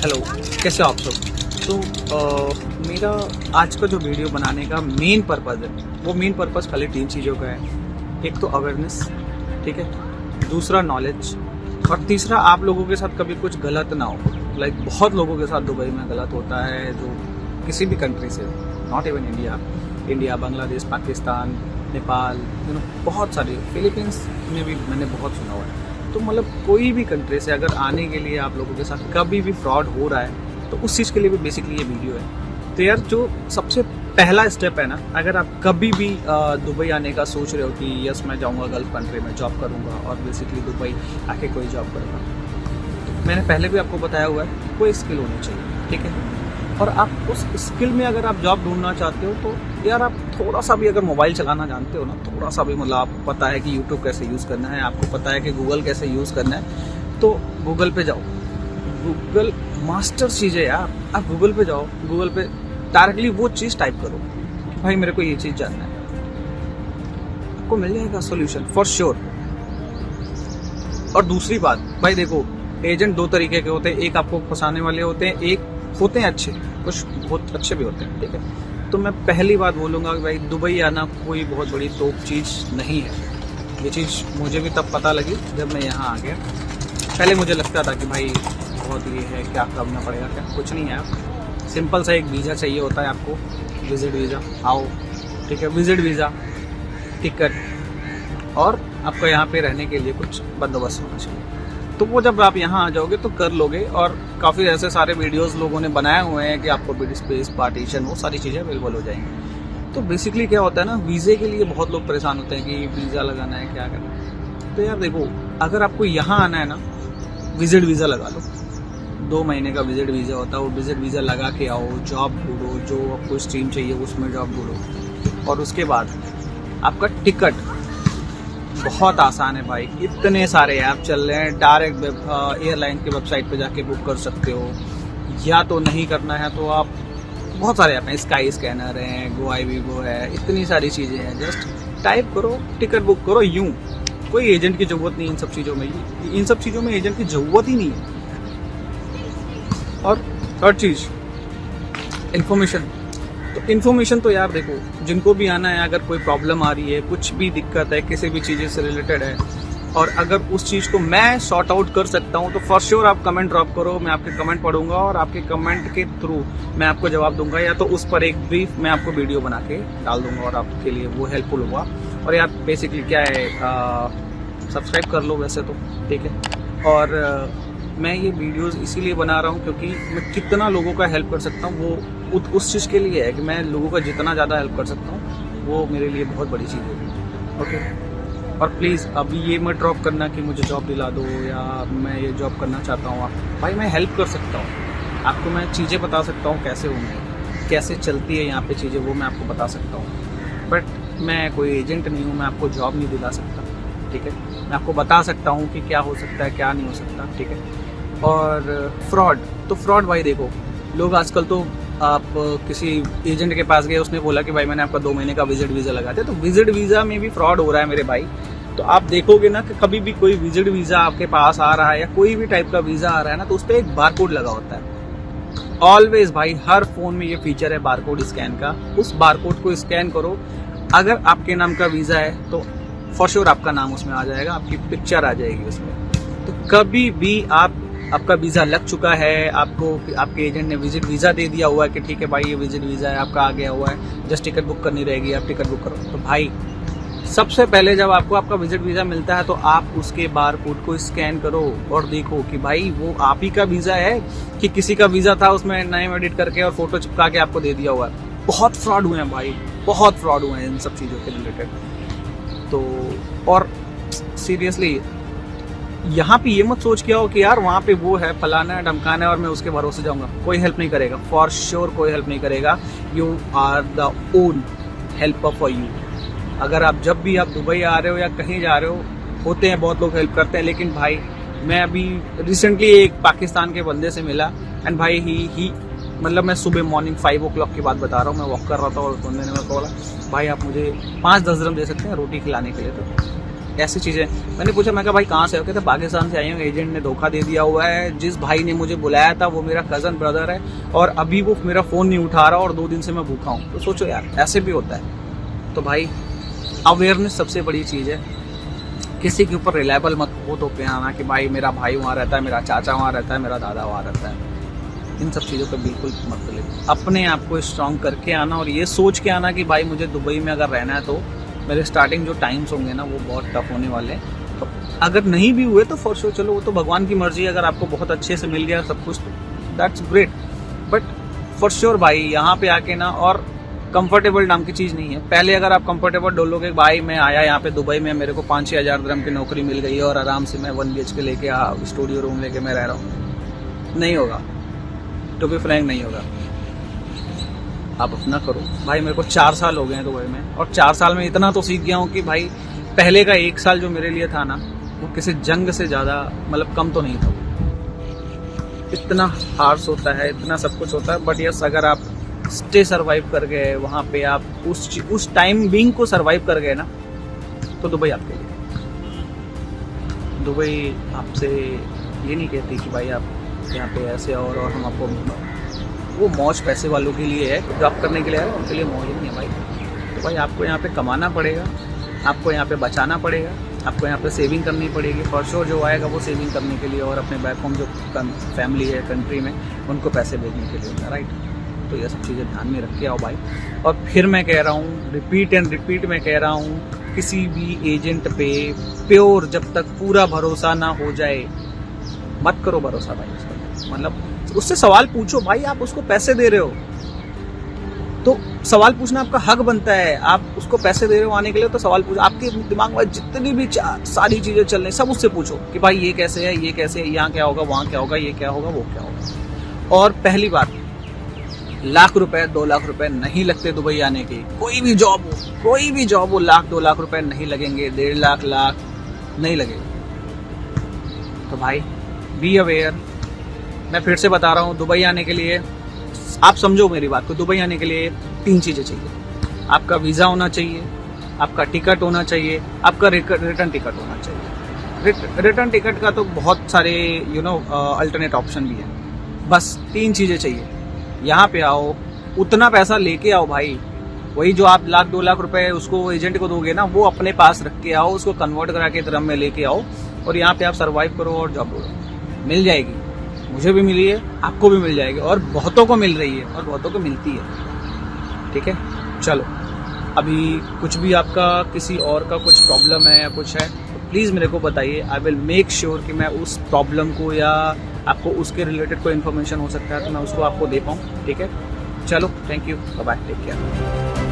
Hello, कैसे हो आप सब। तो मेरा आज का जो वीडियो बनाने का मेन पर्पज़ है, वो मेन पर्पज़ खाली 3 चीज़ों का है। एक तो अवेयरनेस, ठीक है, दूसरा नॉलेज, और तीसरा आप लोगों के साथ कभी कुछ गलत ना हो। लाइक बहुत लोगों के साथ दुबई में गलत होता है, जो किसी भी कंट्री से, not even India, Bangladesh, Pakistan, Nepal, बहुत सारी, फिलीपींस में भी मैंने बहुत सुना हुआ है। तो मतलब कोई भी कंट्री से अगर आने के लिए आप लोगों के साथ कभी भी फ्रॉड हो रहा है, तो उस चीज़ के लिए भी बेसिकली ये वीडियो है। तो यार, जो सबसे पहला स्टेप है ना, अगर आप कभी भी दुबई आने का सोच रहे हो कि यस मैं जाऊँगा गल्फ कंट्री में जॉब करूँगा और बेसिकली दुबई आके कोई जॉब करूँगा, तो मैंने पहले भी आपको बताया हुआ है, कोई स्किल होनी चाहिए, ठीक है। और आप उस स्किल में अगर आप जॉब ढूंढना चाहते हो, तो यार आप थोड़ा सा भी अगर मोबाइल चलाना जानते हो ना, थोड़ा सा भी, मतलब आपको पता है कि यूट्यूब कैसे यूज़ करना है, आपको पता है कि गूगल कैसे यूज़ करना है, तो गूगल पे जाओ। गूगल मास्टर चीज़ है यार। आप गूगल पे जाओ, गूगल पे डायरेक्टली वो चीज़ टाइप करो कि भाई मेरे को ये चीज़ जानना है, आपको मिल जाएगा सोल्यूशन फॉर श्योर। और दूसरी बात, भाई देखो, एजेंट 2 तरीके के होते हैं, एक आपको फंसाने वाले होते हैं, एक होते हैं अच्छे, कुछ बहुत अच्छे भी होते हैं, ठीक है। तो मैं पहली बात बोलूँगा कि भाई दुबई आना कोई बहुत बड़ी तोप चीज़ नहीं है। ये चीज़ मुझे भी तब पता लगी जब मैं यहाँ आ गया। पहले मुझे लगता था कि भाई बहुत ये है, क्या करना पड़ेगा, क्या, कुछ नहीं है। आप सिंपल सा एक वीज़ा चाहिए होता है आपको, विजिट वीज़ा, आओ, ठीक है, विजिट वीज़ा, टिकट, और आपको यहाँ पे रहने के लिए कुछ बंदोबस्त होना चाहिए। तो वो जब आप यहाँ आ जाओगे तो कर लोगे। और काफ़ी ऐसे सारे वीडियोस लोगों ने बनाए हुए हैं कि आपको बिड स्पेस, पार्टीशन, वो सारी चीज़ें अवेलेबल हो जाएंगी। तो बेसिकली क्या होता है ना, वीज़े के लिए बहुत लोग परेशान होते हैं कि वीज़ा लगाना है, क्या करना है। तो यार देखो, अगर आपको यहाँ आना है ना, विजिट वीज़ा लगा लो। 2 महीने का विजिट वीज़ा होता है, वो विजिट वीज़ा लगा के आओ, जॉब ढूंढो, जो आपको स्ट्रीम चाहिए उसमें जॉब ढूंढो, और उसके बाद आपका टिकट बहुत आसान है भाई। इतने सारे ऐप चल रहे हैं, डायरेक्ट एयरलाइन की वेबसाइट पे जाके बुक कर सकते हो, या तो नहीं करना है तो आप, बहुत सारे ऐप हैं, स्काई स्कैनर है, गोआईबीबो है, इतनी सारी चीज़ें हैं। जस्ट टाइप करो, टिकट बुक करो, यूं। कोई एजेंट की ज़रूरत नहीं इन सब चीज़ों में, इन सब चीज़ों में एजेंट की ज़रूरत ही नहीं है। और थर्ड चीज़, इन्फॉर्मेशन। तो इन्फॉर्मेशन तो यार देखो, जिनको भी आना है, अगर कोई प्रॉब्लम आ रही है, कुछ भी दिक्कत है, किसी भी चीज़ से रिलेटेड है, और अगर उस चीज़ को मैं सॉर्ट आउट कर सकता हूँ, तो फॉर श्योर आप कमेंट ड्रॉप करो, मैं आपके कमेंट पढ़ूंगा और आपके कमेंट के थ्रू मैं आपको जवाब दूंगा, या तो उस पर एक ब्रीफ मैं आपको वीडियो बना के डाल दूंगा, और आपके लिए वो हेल्पफुल होगा। और यार बेसिकली क्या है, सब्सक्राइब कर लो वैसे तो, ठीक है। और मैं ये वीडियोस इसीलिए बना रहा हूँ क्योंकि मैं कितना लोगों का हेल्प कर सकता हूँ, वो उस चीज़ के लिए है कि मैं लोगों का जितना ज़्यादा हेल्प कर सकता हूँ, वो मेरे लिए बहुत बड़ी चीज़ होगी, ओके। और प्लीज़ अभी ये मत ड्रॉप करना कि मुझे जॉब दिला दो, या मैं ये जॉब करना चाहता हूँ। भाई मैं हेल्प कर सकता हूँ आपको, मैं चीज़ें बता सकता हूँ कैसे होंगी, कैसे चलती है यहाँ पे चीज़ें, वो मैं आपको बता सकता हूँ। बट मैं कोई एजेंट नहीं हूँ, मैं आपको जॉब नहीं दिला सकता, ठीक है। मैं आपको बता सकता हूँ कि क्या हो सकता है, क्या नहीं हो सकता, ठीक है। और फ्रॉड, तो फ्रॉड भाई देखो, लोग आजकल तो, आप किसी एजेंट के पास गए, उसने बोला कि भाई मैंने आपका 2 महीने का विजिट वीज़ा लगा दिया, तो विजिट वीज़ा में भी फ्रॉड हो रहा है मेरे भाई। तो आप देखोगे ना कि कभी भी कोई विजिट वीज़ा आपके पास आ रहा है, या कोई भी टाइप का वीज़ा आ रहा है ना, तो उस पर एक बारकोड लगा होता है। ऑलवेज भाई, हर फोन में ये फीचर है बारकोड स्कैन का। उस बारकोड को स्कैन करो, अगर आपके नाम का वीज़ा है तो फॉर श्योर आपका नाम उसमें आ जाएगा, आपकी पिक्चर आ जाएगी उसमें। तो कभी भी आपका वीज़ा लग चुका है, आपको आपके एजेंट ने विजिट वीज़ा दे दिया हुआ है कि ठीक है भाई ये विजिट वीज़ा है आपका, आ गया हुआ है, जस्ट टिकट बुक करनी रहेगी, आप टिकट बुक करो। तो भाई सबसे पहले जब आपको आपका विजिट वीज़ा मिलता है, तो आप उसके बारकोड को स्कैन करो और देखो कि भाई वो आप ही का वीज़ा है कि किसी का वीज़ा था, उसमें नाम एडिट करके और फोटो चिपका के आपको दे दिया हुआ है। बहुत फ्रॉड हुए हैं भाई, बहुत फ्रॉड हुए हैं इन सब चीज़ों के रिलेटेड। तो और सीरियसली यहाँ पे ये मत सोच के आओ कि यार वहाँ पे वो है, फलाना है, ढमकाना है, और मैं उसके भरोसे जाऊँगा। कोई हेल्प नहीं करेगा, फॉर श्योर कोई हेल्प नहीं करेगा। You are the own helper for you. अगर आप जब भी आप दुबई आ रहे हो या कहीं जा रहे हो, होते हैं बहुत लोग हेल्प करते हैं, लेकिन भाई मैं अभी रिसेंटली एक पाकिस्तान के बंदे से मिला, एंड भाई ही मतलब मैं सुबह मॉर्निंग 5 o'clock की बात बता रहा हूँ, मैं वॉक कर रहा था और उस बंदे ने मेरे को बोला भाई आप मुझे 5-10 dirham दे सकते हैं रोटी खिलाने के लिए। तो ऐसी चीज़ें। मैंने पूछा, मैं कहा भाई कहाँ से हो? कहते पाकिस्तान से आए हूँ, एजेंट ने धोखा दे दिया हुआ है, जिस भाई ने मुझे बुलाया था वो मेरा कज़न ब्रदर है और अभी वो मेरा फ़ोन नहीं उठा रहा और 2 दिन से मैं भूखा हूँ। तो सोचो यार, ऐसे भी होता है। तो भाई अवेयरनेस सबसे बड़ी चीज़ है। किसी के ऊपर रिलायबल मत हो तो पे आना कि भाई मेरा भाई वहाँ रहता है, मेरा चाचा वहाँ रहता है, मेरा दादा वहाँ रहता है। इन सब चीज़ों पे बिल्कुल मत ले। अपने आप को स्ट्रॉन्ग करके आना और ये सोच के आना कि भाई मुझे दुबई में अगर रहना है तो मेरे स्टार्टिंग जो टाइम्स होंगे ना वो बहुत टफ होने वाले हैं। तो अगर नहीं भी हुए तो फॉर श्योर चलो वो तो भगवान की मर्जी है। अगर आपको बहुत अच्छे से मिल गया सब कुछ तो that's great, but for sure भाई यहाँ पे आके ना, और कंफर्टेबल नाम की चीज़ नहीं है। पहले अगर आप कंफर्टेबल डोलोगे भाई मैं आया यहाँ पे दुबई में, मेरे को 5-6 हज़ार दिरहम की नौकरी मिल गई है और आराम से मैं 1 BHK लेके स्टूडियो रूम लेके मैं रह रहा हूँ, नहीं होगा। टू बी फ्रैंक नहीं होगा। आप अपना करो भाई। मेरे को 4 साल हो गए हैं दुबई में और 4 साल में इतना तो सीख गया हूँ कि भाई पहले का 1 साल जो मेरे लिए था ना वो किसी जंग से ज़्यादा मतलब कम तो नहीं था। इतना हार्श होता है, इतना सब कुछ होता है, बट यस अगर आप स्टे सर्वाइव कर गए वहाँ पे, आप उस टाइम बीइंग को सर्वाइव कर गए ना, तो दुबई आपके लिए। दुबई आपसे ये नहीं कहती कि भाई आप यहाँ पे ऐसे और हम आपको, वो मौज पैसे वालों के लिए है, जॉब करने के लिए है, उनके लिए मौज नहीं है भाई। तो भाई आपको यहाँ पे कमाना पड़ेगा, आपको यहाँ पे बचाना पड़ेगा, आपको यहाँ पे सेविंग करनी पड़ेगी। फॉर श्योर जो आएगा वो सेविंग करने के लिए और अपने बैक होम जो फैमिली है कंट्री में उनको पैसे भेजने के लिए, राइट। तो ये सब चीज़ें ध्यान में रख के आओ भाई। और फिर मैं कह रहा हूँ, रिपीट एंड रिपीट मैं कह रहा हूँ, किसी भी एजेंट पे प्योर जब तक पूरा भरोसा ना हो जाए मत करो भरोसा भाई उस पर। मतलब उससे सवाल पूछो भाई, आप उसको पैसे दे रहे हो तो सवाल पूछना आपका हक बनता है। आप उसको पैसे दे रहे हो आने के लिए तो सवाल पूछो। आपके दिमाग में जितनी भी सारी चीज़ें चल रही सब उससे पूछो कि भाई ये कैसे है, ये कैसे है, यहाँ क्या होगा, वहाँ क्या होगा, ये क्या होगा, वो क्या होगा। और पहली बात, लाख रुपए 2 लाख रुपए नहीं लगते दुबई आने के। कोई भी जॉब हो 1-2 लाख रुपए नहीं लगेंगे, 1.5 लाख नहीं लगेगा। तो भाई बी अवेयर। मैं फिर से बता रहा हूँ, दुबई आने के लिए आप समझो मेरी बात को, दुबई आने के लिए 3 चीज़ें चाहिए। आपका वीज़ा होना चाहिए, आपका टिकट होना चाहिए, आपका रिटर्न टिकट होना चाहिए। रिटर्न टिकट का तो बहुत सारे अल्टरनेट ऑप्शन भी है। बस 3 चीज़ें चाहिए। यहाँ पे आओ, उतना पैसा लेके आओ भाई। वही जो आप 1-2 लाख रुपए उसको एजेंट को दोगे ना, वो अपने पास रख के आओ, उसको कन्वर्ट करा के दिरहम में लेके आओ और यहाँ पे आप सर्वाइव करो और जॉब करो। मिल जाएगी, मुझे भी मिली है, आपको भी मिल जाएगी और बहुतों को मिल रही है और बहुतों को मिलती है। ठीक है, चलो अभी कुछ भी आपका किसी और का कुछ प्रॉब्लम है या कुछ है तो प्लीज़ मेरे को बताइए। आई विल मेक श्योर कि मैं उस प्रॉब्लम को या आपको उसके रिलेटेड कोई इन्फॉर्मेशन हो सकता है तो मैं उसको आपको दे पाऊँ। ठीक है, चलो thank you, bye bye, take care.